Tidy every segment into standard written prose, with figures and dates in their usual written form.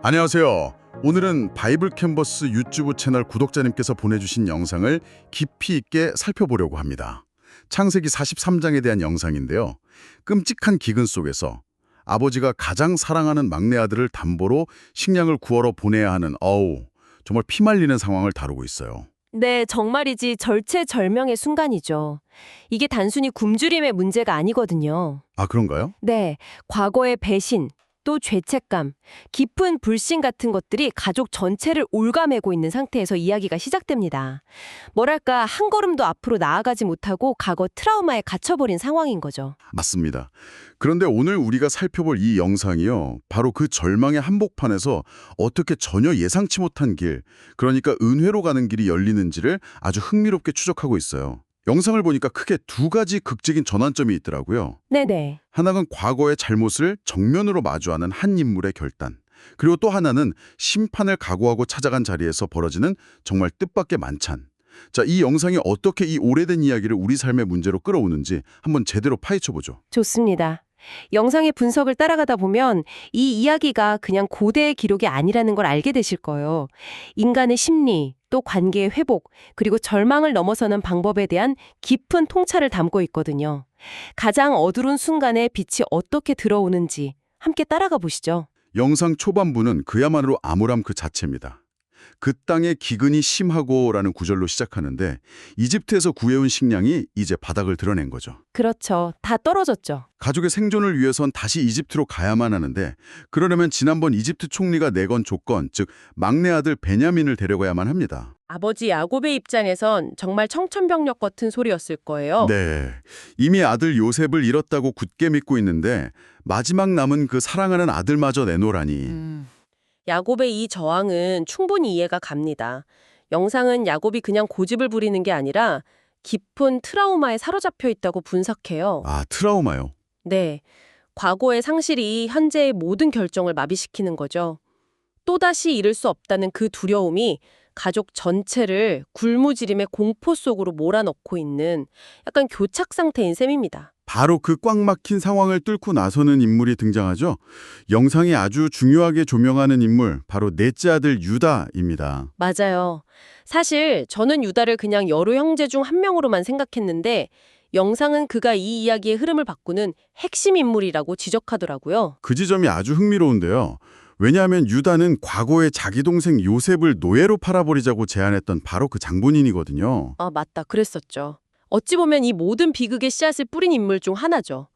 안녕하세요. 오늘은 바이블 캔버스 유튜브 채널 구독자님께서 보내주신 영상을 깊이 있게 살펴보려고 합니다. 창세기 43장에 대한 영상인데요. 끔찍한 기근 속에서 아버지가 가장 사랑하는 막내 아들을 담보로 식량을 구하러 보내야 하는 정말 피말리는 상황을 다루고 있어요. 네, 정말이지 절체절명의 순간이죠. 이게 단순히 굶주림의 문제가 아니거든요. 아, 그런가요? 네, 과거의 배신, 또 죄책감, 깊은 불신 같은 것들이 가족 전체를 옭아매고 있는 상태에서 이야기가 시작됩니다. 뭐랄까, 한 걸음도 앞으로 나아가지 못하고 과거 트라우마에 갇혀버린 상황인 거죠. 맞습니다. 그런데 오늘 우리가 살펴볼 이 영상이요. 바로 그 절망의 한복판에서 어떻게 전혀 예상치 못한 길, 그러니까 은혜로 가는 길이 열리는지를 아주 흥미롭게 추적하고 있어요. 영상을 보니까 크게 두 가지 극적인 전환점이 있더라고요. 네네. 하나는 과거의 잘못을 정면으로 마주하는 한 인물의 결단, 그리고 또 하나는 심판을 각오하고 찾아간 자리에서 벌어지는 정말 뜻밖의 만찬. 자, 이 영상이 어떻게 이 오래된 이야기를 우리 삶의 문제로 끌어오는지 한번 제대로 파헤쳐보죠. 좋습니다. 영상의 분석을 따라가다 보면 이 이야기가 그냥 고대의 기록이 아니라는 걸 알게 되실 거예요. 인간의 심리, 또 관계의 회복, 그리고 절망을 넘어서는 방법에 대한 깊은 통찰을 담고 있거든요. 가장 어두운 순간에 빛이 어떻게 들어오는지 함께 따라가 보시죠. 영상 초반부는 그야말로 암울함 그 자체입니다. 그 땅의 기근이 심하고라는 구절로 시작하는데 이집트에서 구해온 식량이 이제 바닥을 드러낸 거죠. 그렇죠. 다 떨어졌죠. 가족의 생존을 위해선 다시 이집트로 가야만 하는데 그러려면 지난번 이집트 총리가 내건 조건, 즉 막내 아들 베냐민을 데려가야만 합니다. 아버지 야곱의 입장에선 정말 청천벽력 같은 소리였을 거예요. 네, 이미 아들 요셉을 잃었다고 굳게 믿고 있는데 마지막 남은 그 사랑하는 아들마저 내놓으라니. 야곱의 이 저항은 충분히 이해가 갑니다. 영상은 야곱이 그냥 고집을 부리는 게 아니라 깊은 트라우마에 사로잡혀 있다고 분석해요. 아, 트라우마요. 네, 과거의 상실이 현재의 모든 결정을 마비시키는 거죠. 또다시 잃을 수 없다는 그 두려움이 가족 전체를 굶주림의 공포 속으로 몰아넣고 있는 약간 교착 상태인 셈입니다. 바로 그 꽉 막힌 상황을 뚫고 나서는 인물이 등장하죠. 영상이 아주 중요하게 조명하는 인물, 바로 넷째 아들 유다입니다. 맞아요. 사실 저는 유다를 그냥 여러 형제 중 한 명으로만 생각했는데 영상은 그가 이 이야기의 흐름을 바꾸는 핵심 인물이라고 지적하더라고요. 그 지점이 아주 흥미로운데요. 왜냐하면 유다는 과거에 자기 동생 요셉을 노예로 팔아버리자고 제안했던 바로 그 장본인이거든요. 아, 맞다. 그랬었죠. 어찌 보면 이 모든 비극의 씨앗을 뿌린 인물 중 하나죠.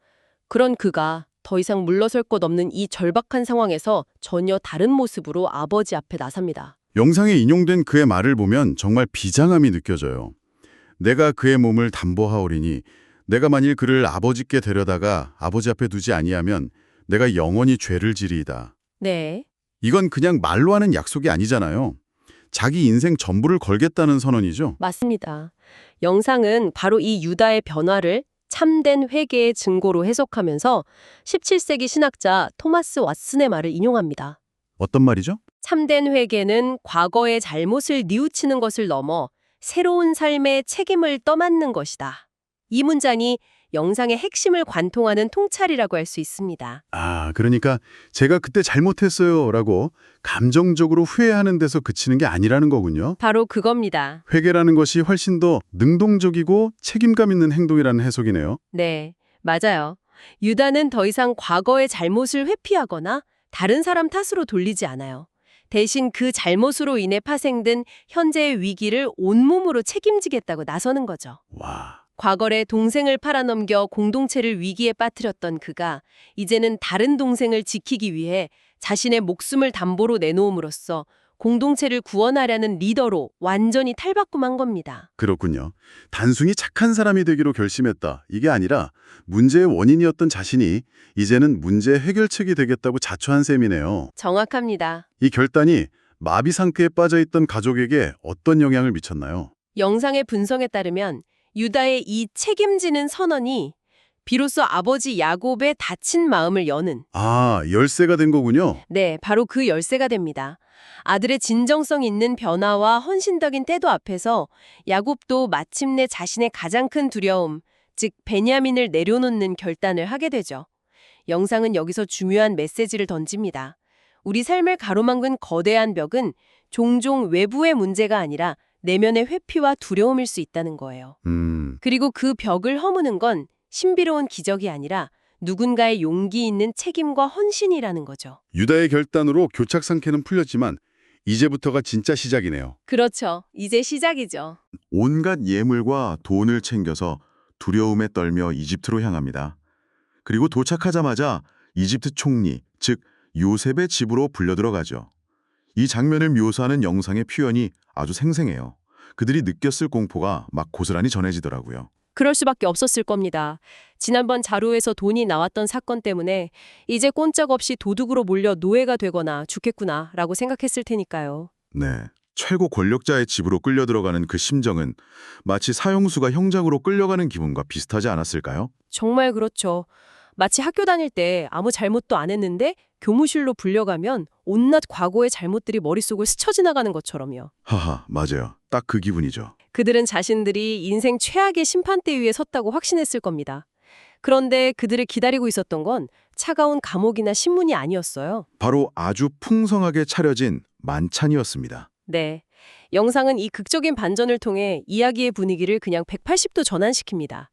그런 그가 더 이상 물러설 것 없는 이 절박한 상황에서 전혀 다른 모습으로 아버지 앞에 나섭니다. 영상에 인용된 그의 말을 보면 정말 비장함이 느껴져요. 내가 그의 몸을 담보하오리니 내가 만일 그를 아버지께 데려다가 아버지 앞에 두지 아니하면 내가 영원히 죄를 지리이다. 네. 이건 그냥 말로 하는 약속이 아니잖아요. 자기 인생 전부를 걸겠다는 선언이죠. 맞습니다. 영상은 바로 이 유다의 변화를 참된 회개의 증거로 해석하면서 17세기 신학자 토마스 왓슨의 말을 인용합니다. 어떤 말이죠? 참된 회개는 과거의 잘못을 뉘우치는 것을 넘어 새로운 삶의 책임을 떠맡는 것이다. 이 문장이 영상의 핵심을 관통하는 통찰이라고 할 수 있습니다. 아, 그러니까 제가 그때 잘못했어요 라고 감정적으로 후회하는 데서 그치는 게 아니라는 거군요. 바로 그겁니다. 회개라는 것이 훨씬 더 능동적이고 책임감 있는 행동이라는 해석이네요. 네, 맞아요. 유다는 더 이상 과거의 잘못을 회피하거나 다른 사람 탓으로 돌리지 않아요. 대신 그 잘못으로 인해 파생된 현재의 위기를 온몸으로 책임지겠다고 나서는 거죠. 와, 과거에 동생을 팔아넘겨 공동체를 위기에 빠뜨렸던 그가 이제는 다른 동생을 지키기 위해 자신의 목숨을 담보로 내놓음으로써 공동체를 구원하려는 리더로 완전히 탈바꿈한 겁니다. 그렇군요. 단순히 착한 사람이 되기로 결심했다. 이게 아니라 문제의 원인이었던 자신이 이제는 문제의 해결책이 되겠다고 자처한 셈이네요. 정확합니다. 이 결단이 마비 상태에 빠져있던 가족에게 어떤 영향을 미쳤나요? 영상의 분석에 따르면 유다의 이 책임지는 선언이 비로소 아버지 야곱의 다친 마음을 여는 아, 열쇠가 된 거군요. 네, 바로 그 열쇠가 됩니다. 아들의 진정성 있는 변화와 헌신적인 태도 앞에서 야곱도 마침내 자신의 가장 큰 두려움, 즉 베냐민을 내려놓는 결단을 하게 되죠. 영상은 여기서 중요한 메시지를 던집니다. 우리 삶을 가로막은 거대한 벽은 종종 외부의 문제가 아니라 내면의 회피와 두려움일 수 있다는 거예요. 그리고 그 벽을 허무는 건 신비로운 기적이 아니라 누군가의 용기 있는 책임과 헌신이라는 거죠. 유다의 결단으로 교착 상태는 풀렸지만 이제부터가 진짜 시작이네요. 그렇죠. 이제 시작이죠. 온갖 예물과 돈을 챙겨서 두려움에 떨며 이집트로 향합니다. 그리고 도착하자마자 이집트 총리, 즉 요셉의 집으로 불려 들어가죠. 이 장면을 묘사하는 영상의 표현이 아주 생생해요. 그들이 느꼈을 공포가 막 고스란히 전해지더라고요. 그럴 수밖에 없었을 겁니다. 지난번 자료에서 돈이 나왔던 사건 때문에 이제 꼼짝없이 도둑으로 몰려 노예가 되거나 죽겠구나라고 생각했을 테니까요. 네, 최고 권력자의 집으로 끌려 들어가는 그 심정은 마치 사형수가 형장으로 끌려가는 기분과 비슷하지 않았을까요? 정말 그렇죠. 마치 학교 다닐 때 아무 잘못도 안 했는데 교무실로 불려가면 온갖 과거의 잘못들이 머릿속을 스쳐 지나가는 것처럼요. 하하, 맞아요. 딱 그 기분이죠. 그들은 자신들이 인생 최악의 심판대 위에 섰다고 확신했을 겁니다. 그런데 그들을 기다리고 있었던 건 차가운 감옥이나 신문이 아니었어요. 바로 아주 풍성하게 차려진 만찬이었습니다. 네. 영상은 이 극적인 반전을 통해 이야기의 분위기를 그냥 180도 전환시킵니다.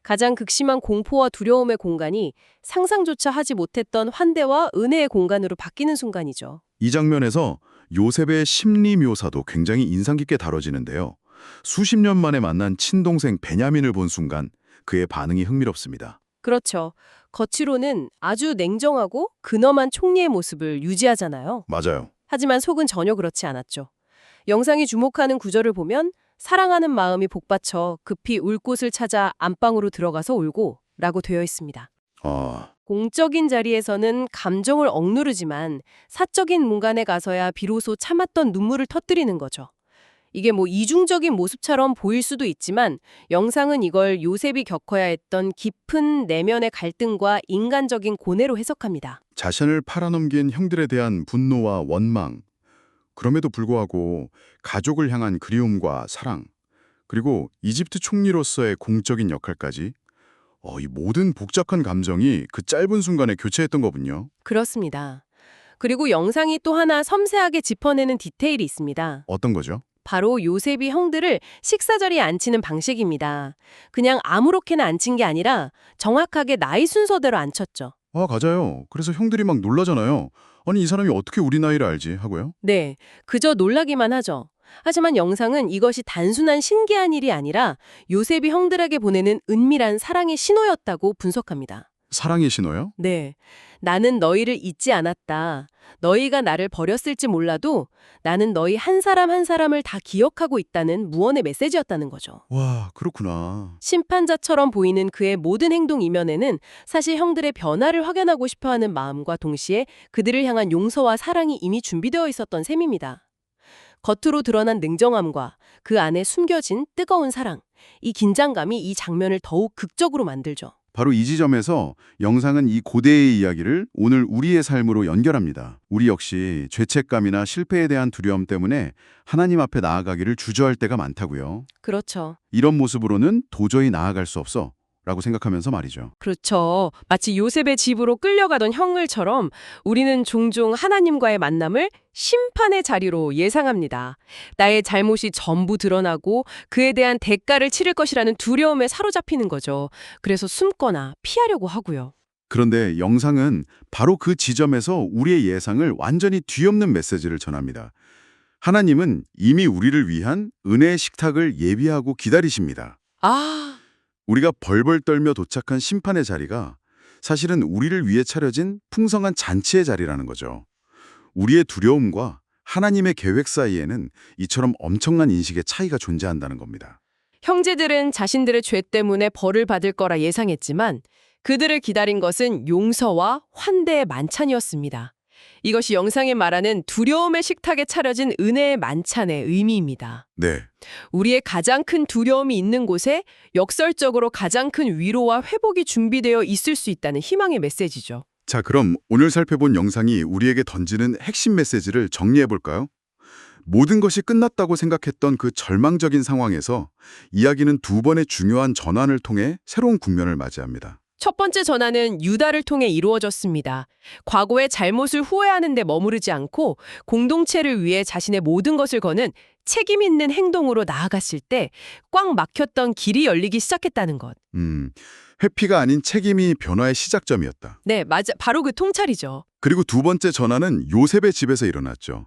가장 극심한 공포와 두려움의 공간이 상상조차 하지 못했던 환대와 은혜의 공간으로 바뀌는 순간이죠. 이 장면에서 요셉의 심리 묘사도 굉장히 인상 깊게 다뤄지는데요. 수십 년 만에 만난 친동생 베냐민을 본 순간 그의 반응이 흥미롭습니다. 그렇죠. 겉으로는 아주 냉정하고 근엄한 총리의 모습을 유지하잖아요. 맞아요. 하지만 속은 전혀 그렇지 않았죠. 영상이 주목하는 구절을 보면 사랑하는 마음이 복받쳐 급히 울 곳을 찾아 안방으로 들어가서 울고 라고 되어 있습니다. 공적인 자리에서는 감정을 억누르지만 사적인 문간에 가서야 비로소 참았던 눈물을 터뜨리는 거죠. 이게 이중적인 모습처럼 보일 수도 있지만 영상은 이걸 요셉이 겪어야 했던 깊은 내면의 갈등과 인간적인 고뇌로 해석합니다. 자신을 팔아넘긴 형들에 대한 분노와 원망, 그럼에도 불구하고 가족을 향한 그리움과 사랑, 그리고 이집트 총리로서의 공적인 역할까지 이 모든 복잡한 감정이 그 짧은 순간에 교체했던 거군요. 그렇습니다. 그리고 영상이 또 하나 섬세하게 짚어내는 디테일이 있습니다. 어떤 거죠? 바로 요셉이 형들을 식사 자리에 앉히는 방식입니다. 그냥 아무렇게나 앉힌 게 아니라 정확하게 나이 순서대로 앉혔죠. 맞아요. 그래서 형들이 막 놀라잖아요. 아니, 이 사람이 어떻게 우리 나이를 알지? 하고요. 네, 그저 놀라기만 하죠. 하지만 영상은 이것이 단순한 신기한 일이 아니라 요셉이 형들에게 보내는 은밀한 사랑의 신호였다고 분석합니다. 사랑의 신호요? 네, 나는 너희를 잊지 않았다. 너희가 나를 버렸을지 몰라도 나는 너희 한 사람 한 사람을 다 기억하고 있다는 무언의 메시지였다는 거죠. 와, 그렇구나. 심판자처럼 보이는 그의 모든 행동 이면에는 사실 형들의 변화를 확인하고 싶어하는 마음과 동시에 그들을 향한 용서와 사랑이 이미 준비되어 있었던 셈입니다. 겉으로 드러난 냉정함과 그 안에 숨겨진 뜨거운 사랑, 이 긴장감이 이 장면을 더욱 극적으로 만들죠. 바로 이 지점에서 영상은 이 고대의 이야기를 오늘 우리의 삶으로 연결합니다. 우리 역시 죄책감이나 실패에 대한 두려움 때문에 하나님 앞에 나아가기를 주저할 때가 많다고요. 그렇죠. 이런 모습으로는 도저히 나아갈 수 없어 라고 생각하면서 말이죠. 그렇죠. 마치 요셉의 집으로 끌려가던 형을처럼 우리는 종종 하나님과의 만남을 심판의 자리로 예상합니다. 나의 잘못이 전부 드러나고 그에 대한 대가를 치를 것이라는 두려움에 사로잡히는 거죠. 그래서 숨거나 피하려고 하고요. 그런데 영상은 바로 그 지점에서 우리의 예상을 완전히 뒤엎는 메시지를 전합니다. 하나님은 이미 우리를 위한 은혜의 식탁을 예비하고 기다리십니다. 우리가 벌벌 떨며 도착한 심판의 자리가 사실은 우리를 위해 차려진 풍성한 잔치의 자리라는 거죠. 우리의 두려움과 하나님의 계획 사이에는 이처럼 엄청난 인식의 차이가 존재한다는 겁니다. 형제들은 자신들의 죄 때문에 벌을 받을 거라 예상했지만 그들을 기다린 것은 용서와 환대의 만찬이었습니다. 이것이 영상에 말하는 두려움의 식탁에 차려진 은혜의 만찬의 의미입니다. 네. 우리의 가장 큰 두려움이 있는 곳에 역설적으로 가장 큰 위로와 회복이 준비되어 있을 수 있다는 희망의 메시지죠. 자, 그럼 오늘 살펴본 영상이 우리에게 던지는 핵심 메시지를 정리해 볼까요? 모든 것이 끝났다고 생각했던 그 절망적인 상황에서 이야기는 두 번의 중요한 전환을 통해 새로운 국면을 맞이합니다. 첫 번째 전환은 유다를 통해 이루어졌습니다. 과거의 잘못을 후회하는 데 머무르지 않고 공동체를 위해 자신의 모든 것을 거는 책임 있는 행동으로 나아갔을 때 꽉 막혔던 길이 열리기 시작했다는 것. 회피가 아닌 책임이 변화의 시작점이었다. 네, 맞아. 바로 그 통찰이죠. 그리고 두 번째 전환은 요셉의 집에서 일어났죠.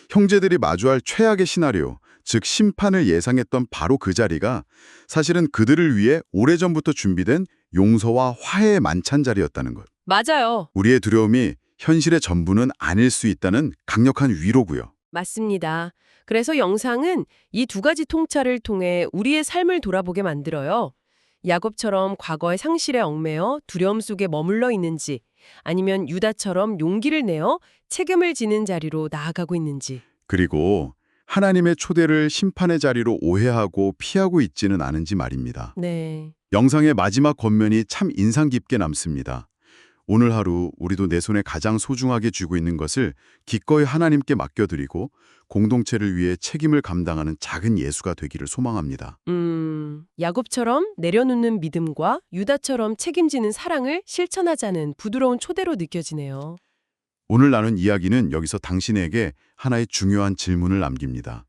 형제들이 마주할 최악의 시나리오, 즉 심판을 예상했던 바로 그 자리가 사실은 그들을 위해 오래전부터 준비된 용서와 화해의 만찬 자리였다는 것. 맞아요. 우리의 두려움이 현실의 전부는 아닐 수 있다는 강력한 위로고요. 맞습니다. 그래서 영상은 이 두 가지 통찰을 통해 우리의 삶을 돌아보게 만들어요. 야곱처럼 과거의 상실에 얽매여 두려움 속에 머물러 있는지, 아니면 유다처럼 용기를 내어 책임을 지는 자리로 나아가고 있는지. 그리고 하나님의 초대를 심판의 자리로 오해하고 피하고 있지는 않은지 말입니다. 네. 영상의 마지막 권면이 참 인상 깊게 남습니다. 오늘 하루 우리도 내 손에 가장 소중하게 쥐고 있는 것을 기꺼이 하나님께 맡겨드리고 공동체를 위해 책임을 감당하는 작은 예수가 되기를 소망합니다. 야곱처럼 내려놓는 믿음과 유다처럼 책임지는 사랑을 실천하자는 부드러운 초대로 느껴지네요. 오늘 나눈 이야기는 여기서 당신에게 하나의 중요한 질문을 남깁니다.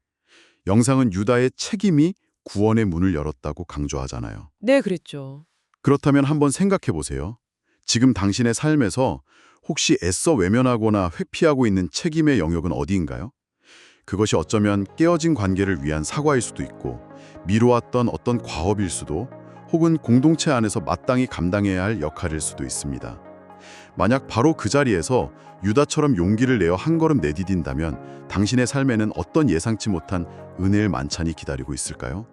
영상은 유다의 책임이 구원의 문을 열었다고 강조하잖아요. 네, 그랬죠. 그렇다면 한번 생각해 보세요. 지금 당신의 삶에서 혹시 애써 외면하거나 회피하고 있는 책임의 영역은 어디인가요? 그것이 어쩌면 깨어진 관계를 위한 사과일 수도 있고 미뤄왔던 어떤 과업일 수도 혹은 공동체 안에서 마땅히 감당해야 할 역할일 수도 있습니다. 만약 바로 그 자리에서 유다처럼 용기를 내어 한 걸음 내디딘다면 당신의 삶에는 어떤 예상치 못한 은혜의 만찬이 기다리고 있을까요?